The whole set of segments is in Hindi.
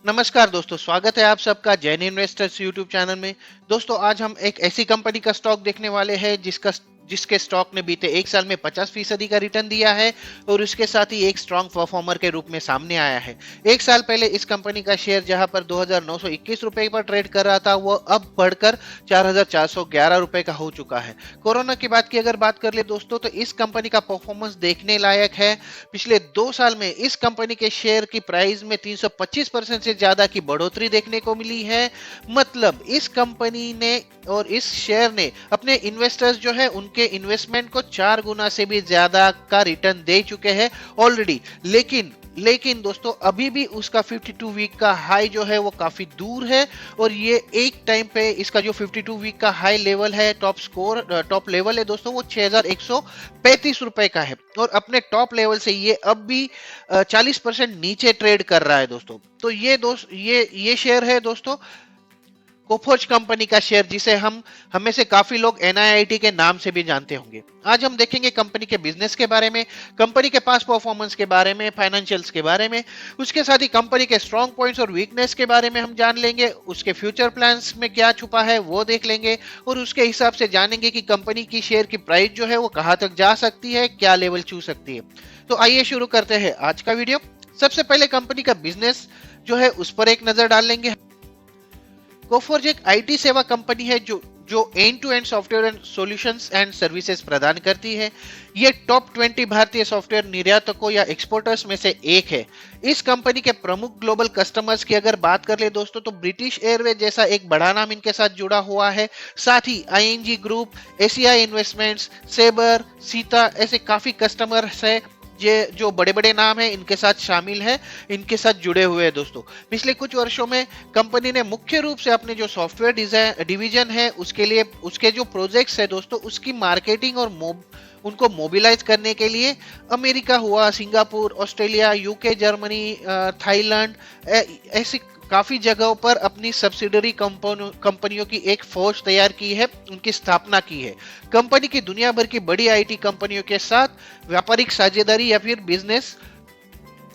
नमस्कार दोस्तों, स्वागत है आप सबका जैन इन्वेस्टर्स यूट्यूब चैनल में। दोस्तों, आज हम एक ऐसी कंपनी का स्टॉक देखने वाले हैं जिसके स्टॉक ने बीते एक साल में 50% का रिटर्न दिया है और उसके साथ ही एक स्ट्रांग परफॉर्मर के रूप में सामने आया है। एक साल पहले इस कंपनी का शेयर जहां पर 2,921 रुपए पर ट्रेड कर रहा था, वो अब बढ़कर 4,411 रुपए का हो चुका है। कोरोना के बाद की अगर बात कर ले दोस्तों, तो इस कंपनी का परफॉर्मेंस देखने लायक है। पिछले 2 साल में इस कंपनी के शेयर की प्राइस में 325% से ज्यादा की बढ़ोतरी देखने को मिली है। मतलब इस कंपनी ने और इस शेयर ने अपने इन्वेस्टर्स जो है उनके इन्वेस्टमेंट को 4 गुना से भी ज्यादा का रिटर्न दे चुके हैं ऑलरेडी। लेकिन दोस्तों, अभी भी उसका 52 वीक का हाई जो है वो काफी दूर है और ये एक टाइम पे इसका जो 52 वीक का हाई लेवल है, टॉप लेवल है दोस्तों, वो 6,135 रुपए का है और अपने टॉप लेवल से ये अब भी 40% नीचे ट्रेड कर रहा है दोस्तों। तो ये शेयर है दोस्तों कोफोर्ज कंपनी का शेयर, जिसे हम में से काफी लोग एनआईआईटी के नाम से भी जानते होंगे। आज हम देखेंगे कंपनी के बिजनेस के बारे में, कंपनी के पास परफॉर्मेंस के बारे में, फाइनेंशियल्स के बारे में, उसके साथ ही कंपनी के स्ट्रॉन्ग पॉइंट्स और वीकनेस के बारे में हम जान लेंगे, उसके फ्यूचर प्लान्स में क्या छुपा है वो देख लेंगे और उसके हिसाब से जानेंगे कि कंपनी की शेयर की प्राइस जो है वो कहां तक जा सकती है, क्या लेवल छू सकती है। तो आइए शुरू करते हैं आज का वीडियो। सबसे पहले कंपनी का बिजनेस जो है उस पर एक नजर डाल लेंगे। कोफोर्ज एक आईटी सेवा कंपनी है जो end to end software and solutions and services प्रदान करती है। ये टॉप 20 भारतीय सॉफ्टवेयर निर्यातकों या एक्सपोर्टर्स में से एक है। इस कंपनी के प्रमुख ग्लोबल कस्टमर्स की अगर बात कर ले दोस्तों, तो ब्रिटिश एयरवेज जैसा एक बड़ा नाम इनके साथ जुड़ा हुआ है। साथ ही ING group, ACI investments, Sabre, SITA ऐसे काफी कस्टमर्स है। ये जो बड़े बड़े नाम है इनके साथ शामिल है, इनके साथ जुड़े हुए हैं दोस्तों। पिछले कुछ वर्षों में कंपनी ने मुख्य रूप से अपने जो सॉफ्टवेयर डिवीजन है उसके जो प्रोजेक्ट्स है दोस्तों, उसकी मार्केटिंग और उनको मोबिलाइज करने के लिए अमेरिका हुआ, Singapore, Australia, UK, Germany, Thailand ऐसी काफी जगहों पर अपनी सब्सिडरी कंपनियों की एक फौज तैयार की है, उनकी स्थापना की है। कंपनी की दुनिया भर की बड़ी आईटी कंपनियों के साथ व्यापारिक साझेदारी या फिर बिजनेस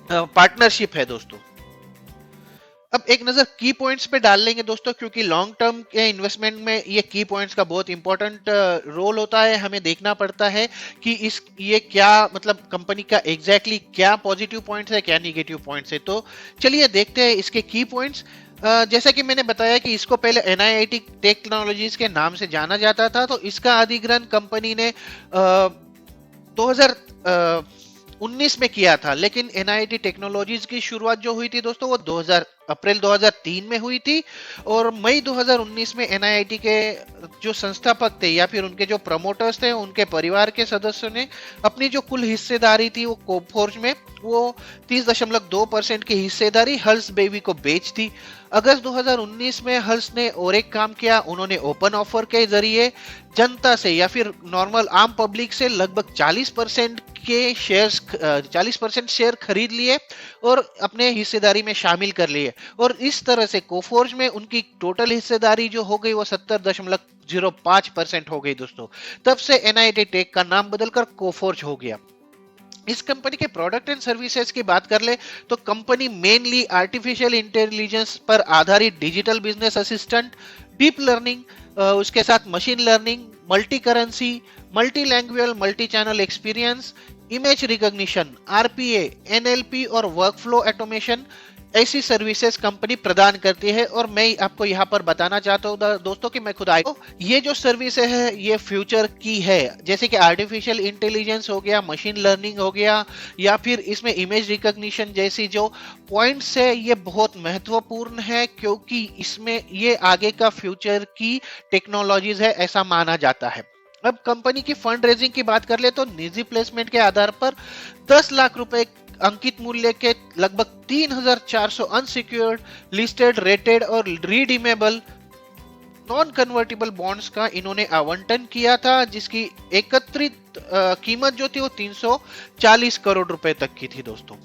पार्टनरशिप है दोस्तों। अब एक नजर की पॉइंट्स पे डाल लेंगे दोस्तों, क्योंकि लॉन्ग टर्म के इन्वेस्टमेंट में ये की पॉइंट्स का बहुत इंपॉर्टेंट रोल होता है। हमें देखना पड़ता है कि ये क्या मतलब कंपनी का एग्जैक्टली क्या पॉजिटिव पॉइंट्स है, क्या निगेटिव पॉइंट्स है। तो चलिए देखते हैं इसके की पॉइंट्स। जैसा कि मैंने बताया कि इसको पहले एनआईआईटी टेक्नोलॉजीज के नाम से जाना जाता था, तो इसका अधिग्रहण कंपनी ने 2019 में किया था। लेकिन एनआईटी टेक्नोलॉजीज की शुरुआत जो हुई थी दोस्तों, वो अप्रैल 2003 में हुई थी और मई 2019 में एनआईटी के जो संस्थापक थे या फिर उनके जो प्रमोटर्स थे, उनके परिवार के सदस्यों ने अपनी जो कुल हिस्सेदारी थी वो कोफोर्ज में वो 30.2% की हिस्सेदारी हल्स बेबी को बेच दी। अगस्त 2019 में हल्स ने और एक काम किया, उन्होंने ओपन ऑफर के जरिए जनता से या फिर नॉर्मल आम पब्लिक से लगभग 40% शेयर खरीद लिए और अपने हिस्सेदारी में शामिल कर लिए और इस तरह से कोफोर्ज में उनकी टोटल हिस्सेदारी जो हो गई वो 70.05% हो गई दोस्तों। तब से एनआईटी टेक का नाम बदलकर कोफोर्ज हो गया। इस कंपनी के प्रोडक्ट एंड सर्विसेज की बात कर ले तो कंपनी मेनली आर्टिफिशियल इंटेलिजेंस पर आधारित digital business assistant, deep learning, उसके साथ machine learning, multi currency, multi language, multi channel experience, image recognition, RPA, NLP और वर्कफ्लो ऑटोमेशन ऐसी सर्विसेज कंपनी प्रदान करती है। और मैं आपको यहाँ पर बताना चाहता हूँ दोस्तों कि मैं खुद ये जो सर्विस है ये फ्यूचर की है। जैसे कि आर्टिफिशियल इंटेलिजेंस हो गया, मशीन लर्निंग हो गया या फिर इसमें इमेज रिकॉग्निशन जैसी जो पॉइंट्स है, ये बहुत महत्वपूर्ण है क्योंकि इसमें ये आगे का फ्यूचर की टेक्नोलॉजीज है, ऐसा माना जाता है। अब कंपनी की फंड रेजिंग की बात कर ले तो निजी प्लेसमेंट के आधार पर 10 लाख रुपए अंकित मूल्य के लगभग 3,400 अनसिक्योर्ड, लिस्टेड, रेटेड और रिडीमेबल नॉन कन्वर्टेबल बॉन्ड्स का इन्होंने आवंटन किया था, जिसकी एकत्रित कीमत जो थी वो 340 करोड़ रुपए तक की थी दोस्तों।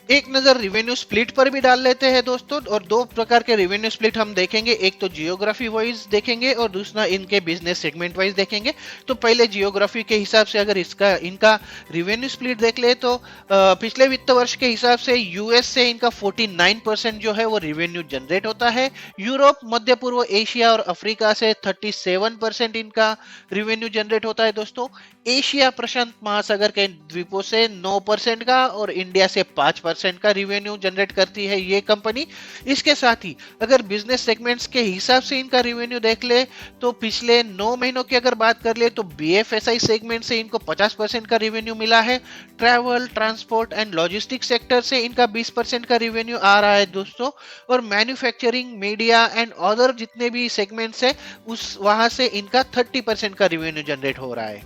एक नजर रिवेन्यू स्प्लिट पर भी डाल लेते हैं दोस्तों, और दो प्रकार के रिवेन्यू स्प्लिट हम देखेंगे, एक तो जियोग्राफी वाइज देखेंगे और दूसरा इनके बिजनेस सेगमेंट वाइज देखेंगे। तो पहले जियोग्राफी के हिसाब से अगर इनका रिवेन्यू स्प्लिट देख ले तो पिछले वित्त वर्ष के हिसाब से यूएस से इनका 49% जो है वो रिवेन्यू जनरेट होता है, यूरोप, मध्य पूर्व एशिया और अफ्रीका से 37% इनका रिवेन्यू जनरेट होता है दोस्तों, एशिया प्रशांत महासागर के द्वीपों से 9% का और इंडिया से 5% का रिवेन्यू जनरेट करती है ये कंपनी। इसके साथ ही अगर बिजनेस सेगमेंट्स के हिसाब से इनका रिवेन्यू देख ले तो पिछले 9 महीनों की अगर बात कर ले तो बीएफएसआई सेगमेंट से इनको 50% का रिवेन्यू मिला है, travel, transport and logistics sector से इनका 20% का रिवेन्यू आ रहा है दोस्तों, और मैन्युफैक्चरिंग, मीडिया एंड अदर जितने भी सेगमेंट्स है उस वहां से इनका 30% का रिवेन्यू जनरेट हो रहा है।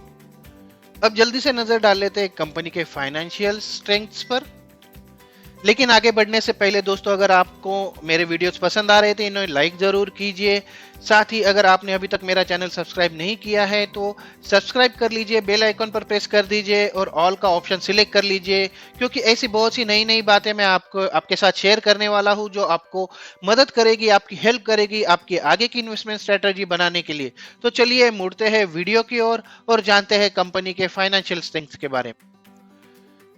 अब जल्दी से नजर डाल लेते हैं कंपनी के फाइनेंशियल स्ट्रेंथ्स पर। लेकिन आगे बढ़ने से पहले दोस्तों, अगर आपको मेरे वीडियोस पसंद आ रहे थे इन्हें लाइक जरूर कीजिए, साथ ही अगर आपने अभी तक मेरा चैनल सब्सक्राइब नहीं किया है तो सब्सक्राइब कर लीजिए, बेल आइकन पर प्रेस कर दीजिए और ऑल का ऑप्शन सिलेक्ट कर लीजिए, क्योंकि ऐसी बहुत सी नई नई बातें मैं आपके साथ शेयर करने वाला हूं जो आपको मदद करेगी, आपकी हेल्प करेगी आपकी आगे की इन्वेस्टमेंट स्ट्रेटजी बनाने के लिए। तो चलिए मुड़ते हैं वीडियो की ओर और जानते हैं कंपनी के फाइनेंशियल स्ट्रेंथ के बारे में।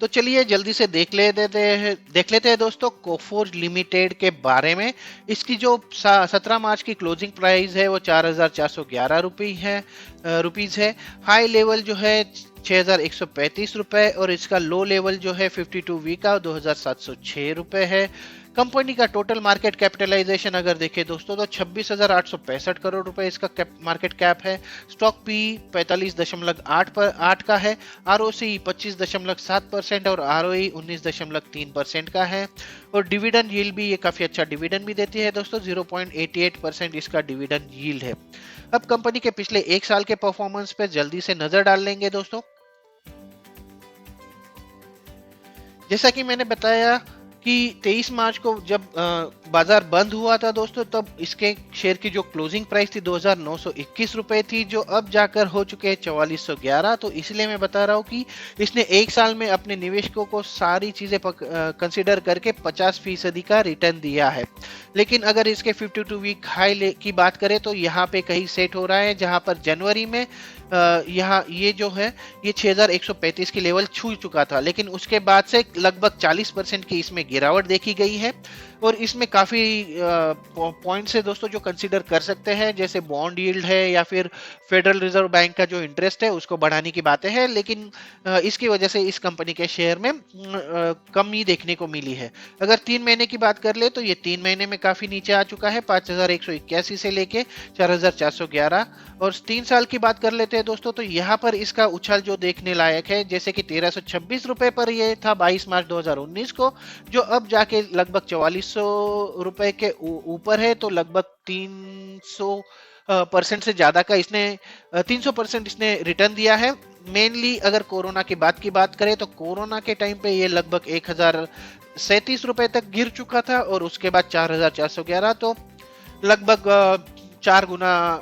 तो चलिए जल्दी से देख लेते हैं दोस्तों कोफोर्ज लिमिटेड के बारे में। इसकी जो 17 मार्च की क्लोजिंग प्राइस है वो 4,411 रुपीज है। हाई लेवल जो है 6,135 रुपए और इसका लो लेवल जो है 52 वीक का 2,706 रुपए है। कंपनी का टोटल मार्केट कैपिटलाइजेशन अगर देखें दोस्तों तो 26,865 करोड़ रुपए इसका मार्केट कैप है। स्टॉक पी 45.8 का है, आरओसी 25.7% और आरओई 19.3% का है, और डिविडेंड यील्ड भी ये काफी अच्छा डिविडेंड भी देती है दोस्तों, 0.88% इसका डिविडेंड यील्ड है। अब कंपनी के पिछले एक साल के परफॉर्मेंस पे जल्दी से नजर डाल लेंगे दोस्तों। जैसा कि मैंने बताया कि 23 मार्च को जब बाजार बंद हुआ था दोस्तों, तब इसके शेयर की जो क्लोजिंग प्राइस थी 2,921 रुपए थी, जो अब जाकर हो चुके हैं 4,411। तो इसलिए मैं बता रहा हूँ कि इसने एक साल में अपने निवेशकों को सारी चीजें कंसिडर करके 50% का रिटर्न दिया है। लेकिन अगर इसके 52 वीक हाई की बात करें तो यहाँ पे कहीं सेट हो रहा है, जहां पर जनवरी में यहाँ ये जो है ये 6,135 की लेवल छू चुका था, लेकिन उसके बाद से लगभग 40% की इसमें गिरावट देखी गई है। और इसमें काफी पॉइंट्स है दोस्तों जो कंसीडर कर सकते हैं, जैसे बॉन्ड यील्ड है या फिर फेडरल रिजर्व बैंक का जो इंटरेस्ट है उसको बढ़ाने की बातें हैं, लेकिन इसकी वजह से इस कंपनी के शेयर में कमी देखने को मिली है। अगर 3 महीने की बात कर ले तो ये 3 महीने में काफी नीचे आ चुका है, 5,181 से लेके 4,411। और 3 साल की बात कर लेते हैं दोस्तों तो यहाँ पर इसका उछाल जो देखने लायक है, जैसे कि 1,326 रुपए पर ये था 22 मार्च 2019 को, जो अब जाके लगभग 4,400 रुपए के ऊपर है। तो लगभग 300% से ज्यादा का इसने 300% इसने रिटर्न दिया है। मेनली अगर कोरोना की बात करें तो कोरोना के टाइम पे ये लगभग 1,037 रुपए तक गिर चुका था और उसके बाद 4,411, तो लगभग 4 गुना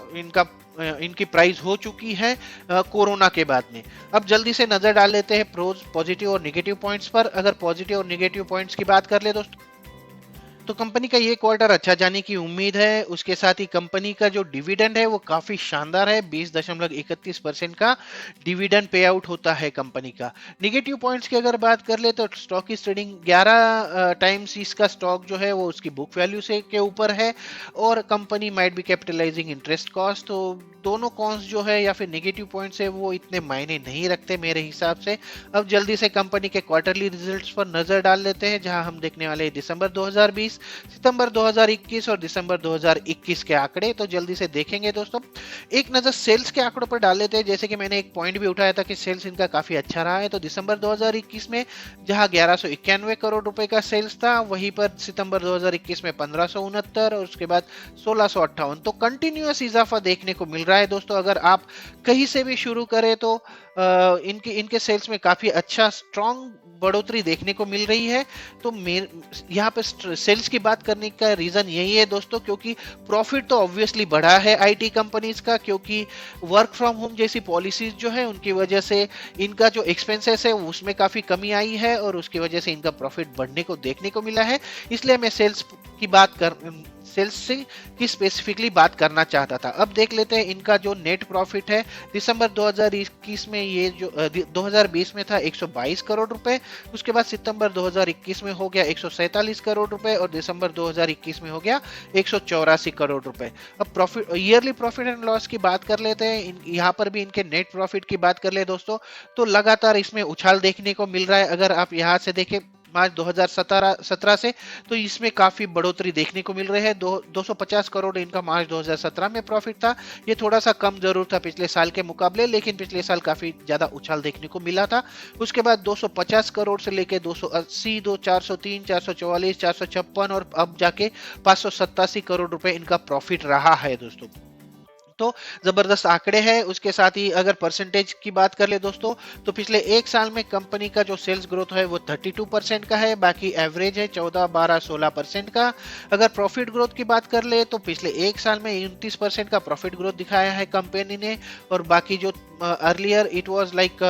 इनकी प्राइस हो चुकी है कोरोना के बाद में। अब जल्दी से नजर डाल लेते हैं प्रोज, पॉजिटिव और नेगेटिव पॉइंट्स पर। अगर पॉजिटिव और नेगेटिव पॉइंट्स की बात कर ले दोस्तों तो कंपनी का ये क्वार्टर अच्छा जाने की उम्मीद है। उसके साथ ही कंपनी का जो डिविडेंड है वो काफी शानदार है, 20.31% का डिविडेंड पे आउट होता है कंपनी का। नेगेटिव पॉइंट्स की अगर बात कर ले तो स्टॉक की ट्रेडिंग 11 टाइम्स इसका स्टॉक जो है वो उसकी बुक वैल्यू से के ऊपर है, और company might be capitalising interest cost. तो दोनों कॉन्स जो है या फिर नेगेटिव पॉइंट्स है वो इतने मायने नहीं रखते मेरे हिसाब से। अब जल्दी से कंपनी के क्वार्टरली रिजल्ट्स पर नजर डाल लेते हैं, जहां हम देखने वाले हैं दिसंबर 2020, सितंबर 2021 और दिसंबर 2021 के आंकड़े। तो जल्दी से देखेंगे दोस्तों। एक नजर सेल्स के आंकड़ों पर डाल लेते हैं। जैसे कि मैंने एक पॉइंट भी उठाया था कि सेल्स इनका काफी अच्छा रहा है, तो दिसंबर 2021 में जहां 1,191 करोड़ रुपए का सेल्स था, वहीं पर सितंबर 2021 में 1,569 और उसके बाद 1,658। तो कंटिन्यूअस इजाफा देखने को मिल रहा है दोस्तों। अगर आप कहीं से भी शुरू करें तो इनके इनके सेल्स में काफी अच्छा स्ट्रॉन्ग बढ़ोतरी देखने को मिल रही है। तो यहाँ पे सेल्स की बात करने का रीजन यही है दोस्तों, क्योंकि प्रॉफिट तो ऑब्वियसली बढ़ा है आईटी कंपनीज का, क्योंकि वर्क फ्रॉम होम जैसी पॉलिसीज जो है उनकी वजह से इनका जो एक्सपेंसेस है उसमें काफी कमी आई है और उसकी वजह से इनका प्रॉफिट बढ़ने को देखने को मिला है। इसलिए मैं सेल्स से की स्पेसिफिकली बात करना चाहता था। अब देख लेते हैं इनका जो नेट प्रॉफिट है। दिसंबर 2021 में ये जो 2020 में था 122 करोड़ रुपए, उसके बाद सितंबर 2021 में हो गया 147 करोड़ रुपए और दिसंबर 2021 में हो गया 184 करोड़ रुपए। अब profit yearly profit and loss की बात कर लेते हैं। यहाँ पर भी इनके नेट प्रॉफिट की बात कर ले दोस्तों, तो लगातार इसमें उछाल देखने को मिल रहा है। अगर आप यहाँ से देखें मार्च 2017 से, तो इसमें काफी बढ़ोतरी देखने को मिल रही है। 250 करोड़ इनका मार्च 2017 में प्रॉफिट था। ये थोड़ा सा कम जरूर था पिछले साल के मुकाबले, लेकिन पिछले साल काफी ज्यादा उछाल देखने को मिला था। उसके बाद 250 करोड़ से लेके 280, 403, 444, 456 और अब जाके 587 करोड़ रुपए इनका प्रॉफिट रहा है दोस्तों। तो जबरदस्त आंकड़े हैं। उसके साथ ही अगर परसेंटेज की बात कर ले दोस्तों, तो पिछले एक साल में कंपनी का जो सेल्स ग्रोथ है वो 32% का है, बाकी एवरेज है 14, 12, 16% का। अगर प्रॉफिट ग्रोथ की बात कर ले तो पिछले एक साल में 29% का प्रॉफिट ग्रोथ दिखाया है कंपनी ने, और बाकी जो earlier it was like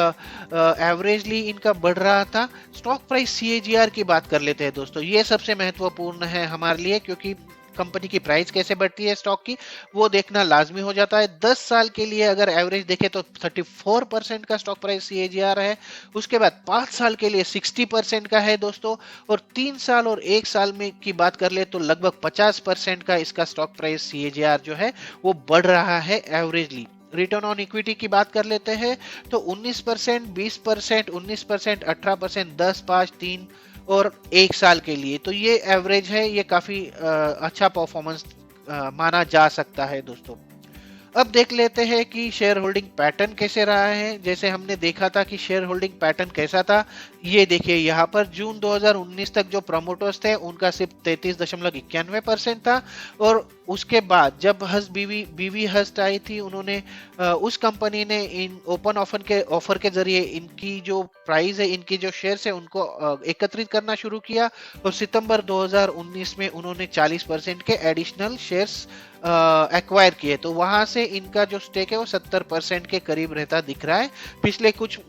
averagely इनका बढ़ रहा था। स्टॉक प्राइस सीएजीआर की बात कर लेते हैं दोस्तों, ये सबसे महत्वपूर्ण है हमारे लिए, क्योंकि कंपनी की प्राइस कैसे बढ़ती है स्टॉक की वो देखना लाजमी हो जाता है। 10 साल के लिए अगर एवरेज देखें तो 34% का स्टॉक प्राइस सीएजीआर है। उसके बाद 5 साल के लिए 60% का है दोस्तों, और 3 साल और 1 साल में की बात कर ले तो लगभग 50% का इसका स्टॉक प्राइस सीएजीआर जो है वो बढ़ रहा है एवरेजली। रिटर्न ऑन इक्विटी की बात कर लेते हैं तो 19%, 20%, 19%, 18%, 10, 5, 3 और 1 साल के लिए, तो ये एवरेज है। ये काफी अच्छा परफॉर्मेंस माना जा सकता है दोस्तों। अब देख लेते हैं कि शेयर होल्डिंग पैटर्न कैसे रहा है। जैसे हमने देखा था कि शेयर होल्डिंग पैटर्न कैसा था, ये देखिए यहाँ पर जून 2019 तक जो प्रमोटर्स थे उनका सिर्फ 33.91% था, और उसके बाद जब बीवी हस्ट आई थी, उन्होंने उस कंपनी ने इन ओपन ऑफर के जरिए इनकी जो प्राइस है, इनकी जो शेयर्स है उनको एकत्रित करना शुरू किया, और सितंबर 2019 में उन्होंने 40% के एडिशनल शेयर्स एक्वायर किए। तो वहां से इनका जो स्टेक है वो 70% के करीब रहता दिख रहा है। पिछले कुछ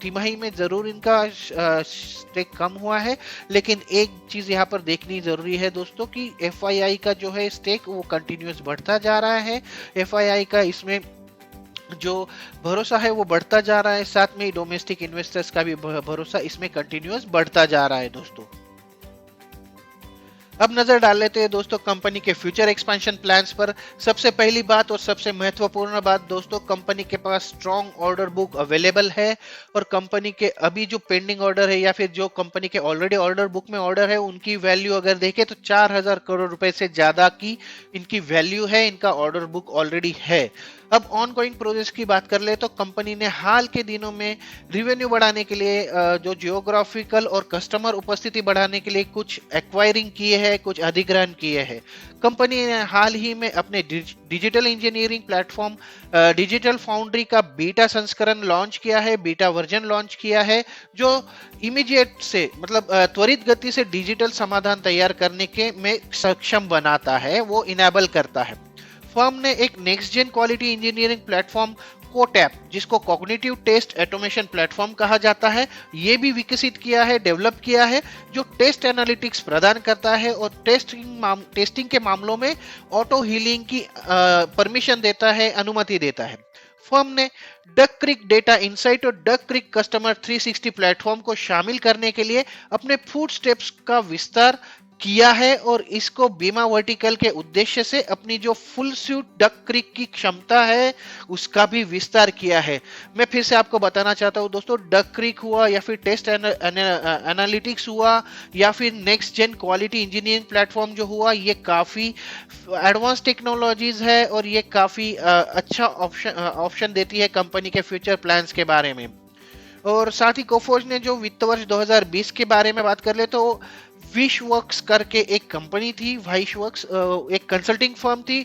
तिमाही में जरूर इनका स्टेक कम हुआ है, लेकिन एक चीज यहाँ पर देखनी जरूरी है दोस्तों कि एफआईआई का जो है स्टेक वो कंटिन्यूस बढ़ता जा रहा है। एफआईआई का इसमें जो भरोसा है वो बढ़ता जा रहा है, साथ में डोमेस्टिक इन्वेस्टर्स का भी भरोसा इसमें कंटिन्यूस बढ़ता जा रहा है दोस्तों। अब नजर डाल लेते हैं दोस्तों कंपनी के फ्यूचर एक्सपेंशन प्लान्स पर। सबसे पहली बात और सबसे महत्वपूर्ण बात दोस्तों, कंपनी के पास स्ट्रॉन्ग ऑर्डर बुक अवेलेबल है, और कंपनी के अभी जो पेंडिंग ऑर्डर है या फिर जो कंपनी के ऑलरेडी ऑर्डर बुक में ऑर्डर है उनकी वैल्यू अगर देखें तो 4000 करोड़ रुपए से ज्यादा की इनकी वैल्यू है, इनका ऑर्डर बुक ऑलरेडी है। अब ऑनगोइंग प्रोजेक्ट की बात कर ले तो कंपनी ने हाल के दिनों में रिवेन्यू बढ़ाने के लिए जो जियोग्राफिकल और कस्टमर उपस्थिति बढ़ाने के लिए कुछ एक्वायरिंग किए हैं, कुछ अधिग्रहण किए हैं। कंपनी ने हाल ही में अपने digital engineering platform digital foundry का बीटा संस्करण लॉन्च किया है, बीटा वर्जन लॉन्च किया है, जो इमीडिएट से मतलब त्वरित गति से डिजिटल समाधान तैयार करने के में सक्षम बनाता है, वो इनेबल करता है। फर्म ने एक next gen quality engineering platform कोटैप, जिसको कॉग्निटिव टेस्ट ऑटोमेशन प्लेटफॉर्म कहा जाता है, ये भी विकसित किया है, डेवलप किया है, जो टेस्ट एनालिटिक्स प्रदान करता है और टेस्टिंग के मामलों में ऑटो हीलिंग की परमिशन देता है, अनुमति देता है। फर्म ने डक क्रिक डेटा इनसाइट और डक क्रिक कस्टमर 360 प्लेटफॉर्म को शामिल करने के लिए अपने फूड स्टेप्स का विस्तार किया है, और इसको बीमा वर्टिकल के उद्देश्य से अपनी जो फुल स्यूट डक क्रिक की क्षमता है उसका भी विस्तार किया है। मैं फिर से आपको बताना चाहता हूं दोस्तों, डक क्रिक हुआ या फिर टेस्ट एनालिटिक्स हुआ या फिर next gen quality engineering platform जो हुआ, ये काफी एडवांस टेक्नोलॉजीज है और ये काफी अच्छा ऑप्शन देती है कंपनी के फ्यूचर प्लान्स के बारे में। और साथ ही कोफोर्ज ने जो वित्त वर्ष 2020 के बारे में बात कर ले तो विशवर्क्स करके एक कंपनी थी, वाइशवर्क्स एक कंसल्टिंग फर्म थी,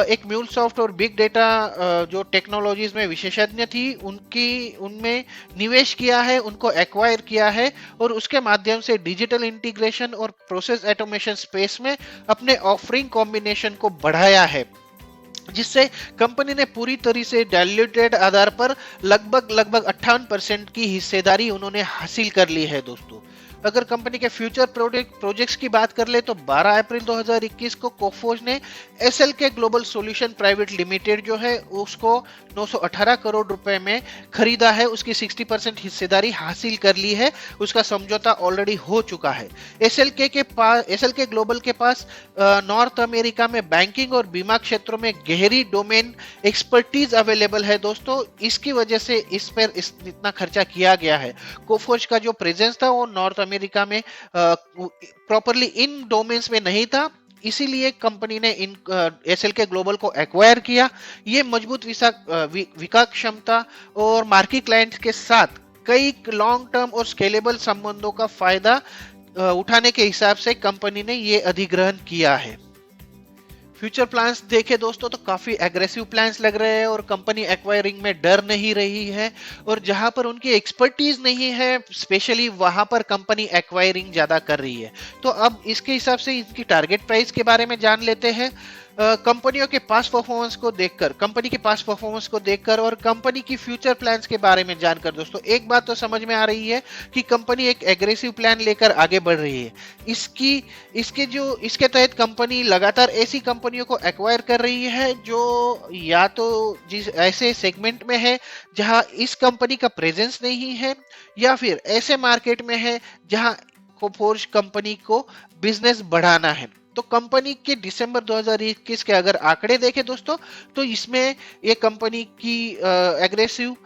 एक म्यूलसॉफ्ट और बिग डेटा जो टेक्नोलॉजीज में विशेषज्ञ थी, उनमें निवेश किया है, उनको एक्वायर किया है और उसके माध्यम से डिजिटल इंटीग्रेशन और प्रोसेस ऑटोमेशन स्पेस में अपने ऑफरिंग कॉम्बिनेशन को बढ़ाया है, जिससे कंपनी ने पूरी तरह से डाइल्यूटेड आधार पर लगभग 58% की हिस्सेदारी उन्होंने हासिल कर ली है दोस्तों। अगर कंपनी के फ्यूचर प्रोजेक्ट्स की बात कर ले तो 12 अप्रैल 2021 को कोफोर्ज ने एसएल के ग्लोबल सॉल्यूशन प्राइवेट लिमिटेड जो है उसको 918 करोड़ रुपए में खरीदा है, उसकी 60% हिस्सेदारी हासिल कर ली है, उसका समझौता ऑलरेडी हो चुका है। एसएल के ग्लोबल के पास नॉर्थ अमेरिका में बैंकिंग और बीमा क्षेत्रों में गहरी डोमेन एक्सपर्टीज अवेलेबल है दोस्तों, इसकी वजह से इस पर इतना खर्चा किया गया है। कोफोर्ज का जो प्रेजेंस था वो नॉर्थ अमेरिका में प्रॉपरली इन डोमेन्स में नहीं था, इसीलिए कंपनी ने इन एसएल के ग्लोबल को एक्वायर किया। ये मजबूत विकास क्षमता और मार्केट क्लाइंट्स के साथ कई लॉन्ग टर्म और स्केलेबल संबंधों का फायदा उठाने के हिसाब से कंपनी ने ये अधिग्रहण किया है। फ्यूचर प्लान्स देखे दोस्तों तो काफी एग्रेसिव प्लान्स लग रहे हैं और कंपनी एक्वायरिंग में डर नहीं रही है, और जहां पर उनकी एक्सपर्टीज नहीं है स्पेशली वहां पर कंपनी एक्वायरिंग ज्यादा कर रही है। तो अब इसके हिसाब से इनकी टारगेट प्राइस के बारे में जान लेते हैं। कंपनी के पास परफॉर्मेंस को देखकर और कंपनी की फ्यूचर प्लान्स के बारे में जानकर दोस्तों एक बात तो समझ में आ रही है कि कंपनी एक एग्रेसिव प्लान लेकर आगे बढ़ रही है। इसके तहत कंपनी लगातार ऐसी कंपनियों को एक्वायर कर रही है जो या तो जिस ऐसे सेगमेंट में है जहां इस कंपनी का प्रेजेंस नहीं है, या फिर ऐसे मार्केट में है जहां कोफोर्ज कंपनी को बिजनेस बढ़ाना है। तो कंपनी के दिसंबर 2021 के अगर आंकड़े देखें दोस्तों तो इसमें ये कंपनी की एग्रेसिव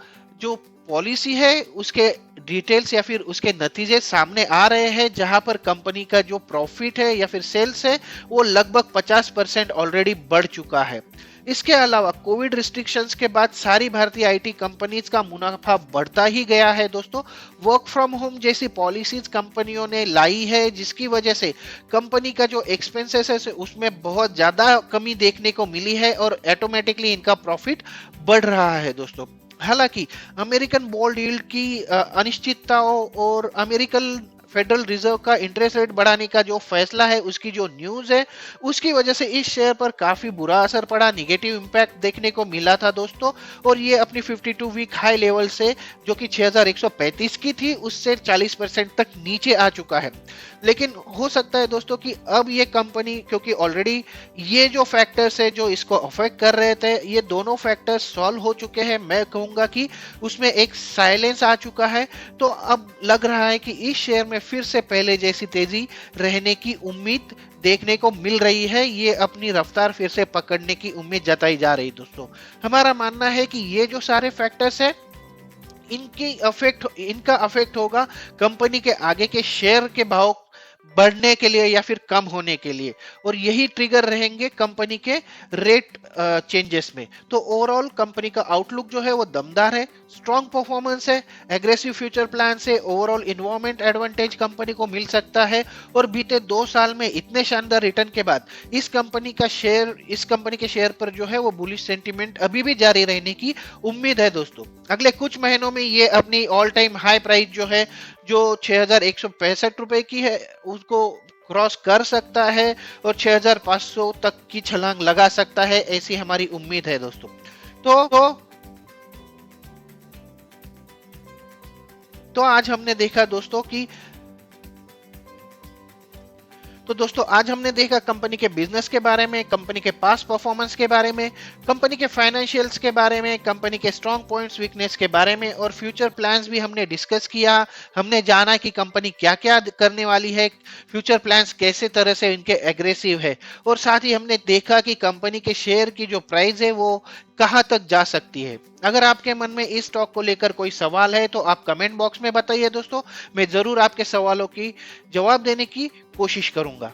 जो पॉलिसी है उसके डिटेल्स या फिर उसके नतीजे सामने आ रहे हैं, जहां पर कंपनी का जो प्रॉफिट है या फिर सेल्स है वो लगभग 50% ऑलरेडी बढ़ चुका है। इसके अलावा कोविड रिस्ट्रिक्शंस के बाद सारी भारतीय आईटी कंपनीज का मुनाफा बढ़ता ही गया है दोस्तों। वर्क फ्रॉम होम जैसी पॉलिसीज कंपनियों ने लाई है, जिसकी वजह से कंपनी का जो एक्सपेंसेस है उसमें बहुत ज्यादा कमी देखने को मिली है और ऑटोमेटिकली इनका प्रॉफिट बढ़ रहा है दोस्तों। हालांकि अमेरिकन बॉन्ड यील्ड की अनिश्चितताओं और अमेरिकन फेडरल रिजर्व का इंटरेस्ट रेट बढ़ाने का जो फैसला है उसकी जो न्यूज है उसकी वजह से इस शेयर पर काफी बुरा असर पड़ा, निगेटिव इंपैक्ट देखने को मिला था दोस्तों, और ये अपनी 52 वीक हाई लेवल से जो कि 6135 की थी उससे 40% तक नीचे आ चुका है। लेकिन हो सकता है दोस्तों कि अब ये कंपनी, क्योंकि ऑलरेडी ये जो फैक्टर्स है जो इसको अफेक्ट कर रहे थे ये दोनों फैक्टर्स सॉल्व हो चुके हैं, मैं कहूंगा कि उसमें एक साइलेंस आ चुका है। तो अब लग रहा है कि इस शेयर में फिर से पहले जैसी तेजी रहने की उम्मीद देखने को मिल रही है, ये अपनी रफ्तार फिर से पकड़ने की उम्मीद जताई जा रही दोस्तों। हमारा मानना है कि ये जो सारे फैक्टर्स है इनका अफेक्ट होगा कंपनी के आगे के शेयर के भाव बढ़ने के लिए या फिर कम होने के लिए, और यही ट्रिगर रहेंगे कंपनी के रेट चेंजेस में। तो ओवरऑल कंपनी का आउटलुक जो है वो दमदार है, स्ट्रॉन्ग परफॉर्मेंस है, एग्रेसिव फ्यूचर प्लान से ओवरऑल इन्वायरमेंट एडवांटेज कंपनी को मिल सकता है, और बीते 2 साल में इतने शानदार रिटर्न के बाद इस कंपनी के शेयर पर जो है वो बुलिश सेंटीमेंट अभी भी जारी रहने की उम्मीद है दोस्तों। अगले कुछ महीनों में ये अपनी ऑल टाइम हाई प्राइस जो है जो 6165 रुपए की है उसको क्रॉस कर सकता है और 6500 तक की छलांग लगा सकता है, ऐसी हमारी उम्मीद है दोस्तों। तो आज हमने देखा दोस्तों कि आज हमने देखा कंपनी के बिजनेस के बारे में, कंपनी के पास्ट परफॉर्मेंस के बारे में, कंपनी के फाइनेंशियल्स के बारे में, कंपनी के स्ट्रॉन्ग पॉइंट्स वीकनेस के बारे में, और फ्यूचर प्लान्स भी हमने डिस्कस किया। हमने जाना कि कंपनी क्या क्या करने वाली है, फ्यूचर प्लान्स कैसे तरह से इनके एग्रेसिव है, और साथ ही हमने देखा कि कंपनी के शेयर की जो प्राइस है वो कहां तक जा सकती है। अगर आपके मन में इस स्टॉक को लेकर कोई सवाल है तो आप कमेंट बॉक्स में बताइए दोस्तों, मैं जरूर आपके सवालों की जवाब देने की कोशिश करूंगा।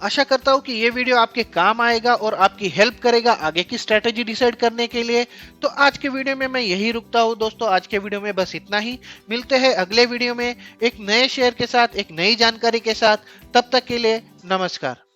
आशा करता हूं कि ये वीडियो आपके काम आएगा और आपकी हेल्प करेगा आगे की स्ट्रेटेजी डिसाइड करने के लिए। तो आज के वीडियो में मैं यही रुकता हूं दोस्तों, आज के वीडियो में बस इतना ही। मिलते हैं अगले वीडियो में एक नए शेयर के साथ, एक नई जानकारी के साथ। तब तक के लिए नमस्कार।